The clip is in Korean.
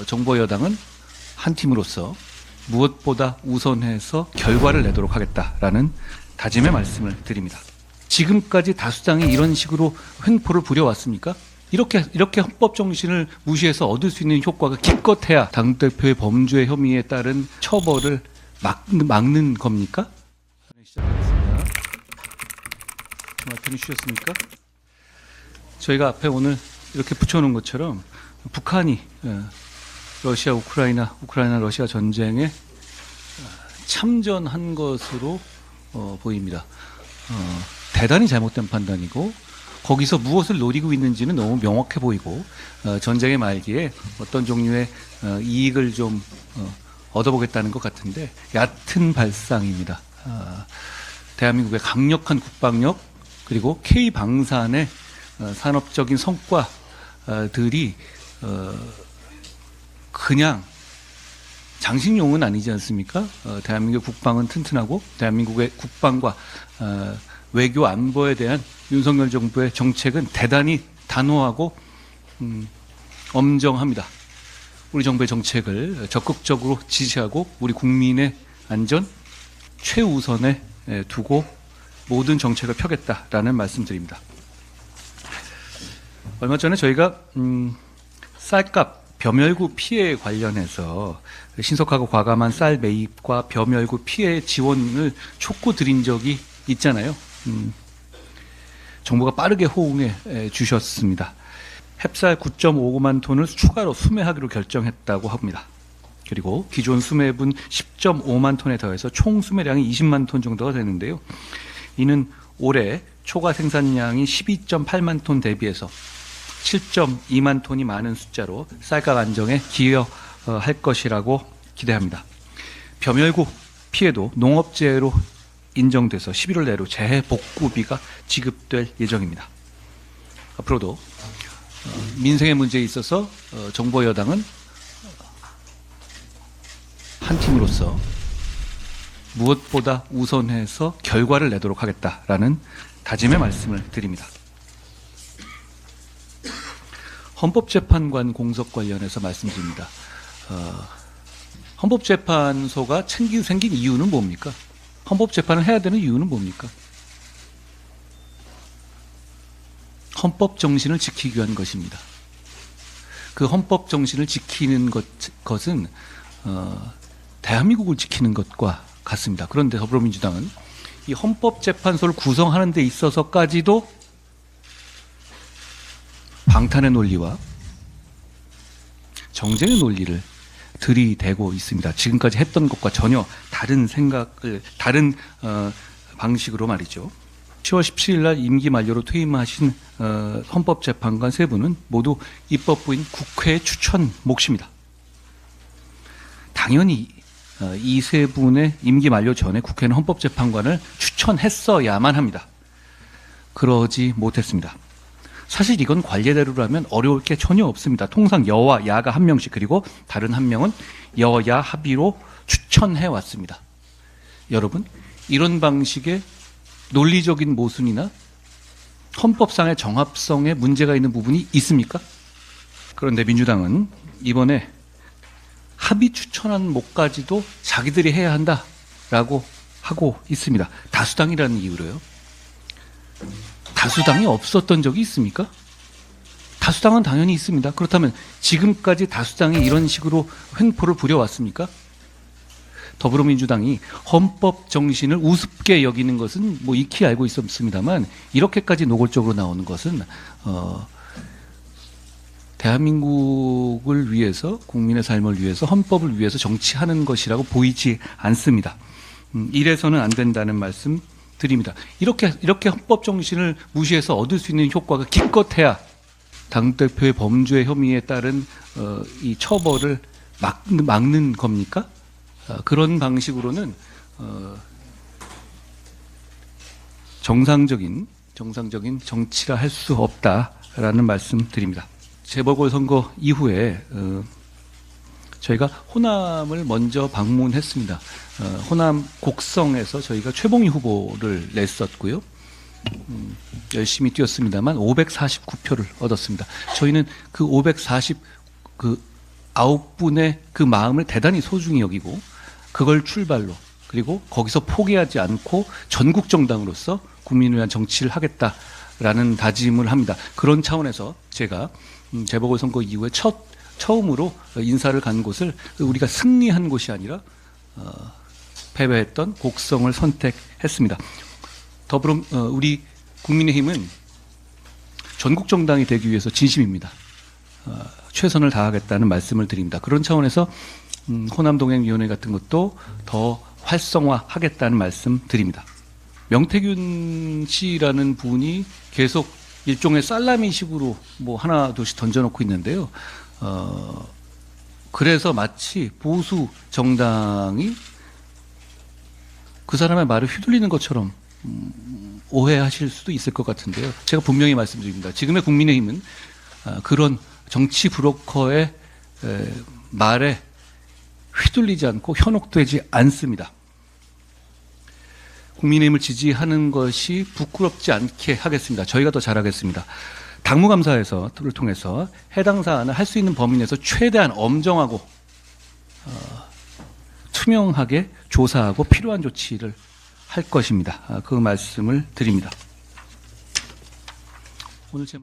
정부 여당은 한 팀으로서 무엇보다 우선해서 결과를 내도록 하겠다라는 다짐의 말씀을 드립니다. 지금까지 다수당이 이런 식으로 횡포를 부려왔습니까? 이렇게 헌법 정신을 무시해서 얻을 수 있는 효과가 기껏해야 당대표의 범죄 혐의에 따른 처벌을 막는 겁니까? 시작하겠습니다. 마이크는 쉬셨습니까? 저희가 앞에 오늘 이렇게 붙여놓은 것처럼 북한이 러시아 러시아 전쟁에 참전한 것으로 보입니다. 대단히 잘못된 판단이고 거기서 무엇을 노리고 있는지는 너무 명확해 보이고 전쟁의 말기에 어떤 종류의 이익을 좀 얻어보겠다는 것 같은데 얕은 발상입니다. 대한민국의 강력한 국방력 그리고 K방산의 산업적인 성과들이 그냥 장식용은 아니지 않습니까? 대한민국의 국방은 튼튼하고 대한민국의 국방과 외교 안보에 대한 윤석열 정부의 정책은 대단히 단호하고 엄정합니다. 우리 정부의 정책을 적극적으로 지지하고 우리 국민의 안전 최우선에 두고 모든 정책을 펴겠다라는 말씀드립니다. 얼마 전에 저희가 쌀값 벼멸구 피해 관련해서 신속하고 과감한 쌀 매입과 벼멸구 피해 지원을 촉구드린 적이 있잖아요. 정부가 빠르게 호응해 주셨습니다. 햅쌀 9.59만 톤을 추가로 수매하기로 결정했다고 합니다. 그리고 기존 수매분 10.5만 톤에 더해서 총 수매량이 20만 톤 정도가 되는데요. 이는 올해 초과 생산량이 12.8만 톤 대비해서 7.2만 톤이 많은 숫자로 쌀값 안정에 기여할 것이라고 기대합니다. 벼멸구 피해도 농업재해로 인정돼서 11월 내로 재해 복구비가 지급될 예정입니다. 앞으로도 민생의 문제에 있어서 정부 여당은 한 팀으로서 무엇보다 우선해서 결과를 내도록 하겠다라는 다짐의 말씀을 드립니다. 헌법재판관 공석 관련해서 말씀드립니다. 헌법재판소가 생긴 이유는 뭡니까? 헌법재판을 해야 되는 이유는 뭡니까? 헌법 정신을 지키기 위한 것입니다. 그 헌법 정신을 지키는 것은 대한민국을 지키는 것과 같습니다. 그런데 더불어민주당은 이 헌법재판소를 구성하는 데 있어서까지도 방탄의 논리와 정쟁의 논리를 들이대고 있습니다. 지금까지 했던 것과 전혀 다른 방식으로 말이죠. 10월 17일 날 임기 만료로 퇴임하신 헌법재판관 세 분은 모두 입법부인 국회 추천 몫입니다. 당연히 이 세 분의 임기 만료 전에 국회는 헌법재판관을 추천했어야만 합니다. 그러지 못했습니다. 사실 이건 관례대로라면 어려울 게 전혀 없습니다. 통상 여와 야가 한 명씩 그리고 다른 한 명은 여야 합의로 추천해 왔습니다. 여러분, 이런 방식의 논리적인 모순이나 헌법상의 정합성에 문제가 있는 부분이 있습니까? 그런데 민주당은 이번에 합의 추천한 몫까지도 자기들이 해야 한다라고 하고 있습니다. 다수당이라는 이유로요. 다수당이 없었던 적이 있습니까? 다수당은 당연히 있습니다. 그렇다면 지금까지 다수당이 이런 식으로 횡포를 부려왔습니까? 더불어민주당이 헌법 정신을 우습게 여기는 것은 뭐 익히 알고 있었습니다만 이렇게까지 노골적으로 나오는 것은 대한민국을 위해서 국민의 삶을 위해서 헌법을 위해서 정치하는 것이라고 보이지 않습니다. 이래서는 안 된다는 말씀 드립니다. 이렇게 헌법 정신을 무시해서 얻을 수 있는 효과가 기껏해야 당대표의 범죄 혐의에 따른 이 처벌을 막는 겁니까? 그런 방식으로는 정상적인 정치라 할 수 없다라는 말씀 드립니다. 재보궐선거 이후에 저희가 호남을 먼저 방문했습니다. 호남 곡성에서 저희가 최봉희 후보를 냈었고요. 열심히 뛰었습니다만 549표를 얻었습니다. 저희는 그 9분의 그 마음을 대단히 소중히 여기고 그걸 출발로 그리고 거기서 포기하지 않고 전국 정당으로서 국민을 위한 정치를 하겠다라는 다짐을 합니다. 그런 차원에서 제가 재보궐선거 이후에 처음으로 인사를 간 곳을 우리가 승리한 곳이 아니라 패배했던 곡성을 선택했습니다. 더불어 우리 국민의힘은 전국 정당이 되기 위해서 진심입니다. 최선을 다하겠다는 말씀을 드립니다. 그런 차원에서 호남동행위원회 같은 것도 더 활성화하겠다는 말씀 드립니다. 명태균 씨라는 분이 계속 일종의 살라미식으로 뭐 하나 둘씩 던져놓고 있는데요. 그래서 마치 보수 정당이 그 사람의 말을 휘둘리는 것처럼 오해하실 수도 있을 것 같은데요. 제가 분명히 말씀드립니다. 지금의 국민의힘은 그런 정치 브로커의 말에 휘둘리지 않고 현혹되지 않습니다. 국민의힘을 지지하는 것이 부끄럽지 않게 하겠습니다. 저희가 더 잘하겠습니다. 당무감사에서를 통해서 해당 사안을 할 수 있는 범위 내에서 최대한 엄정하고 투명하게 조사하고 필요한 조치를 할 것입니다. 그 말씀을 드립니다. 오늘 제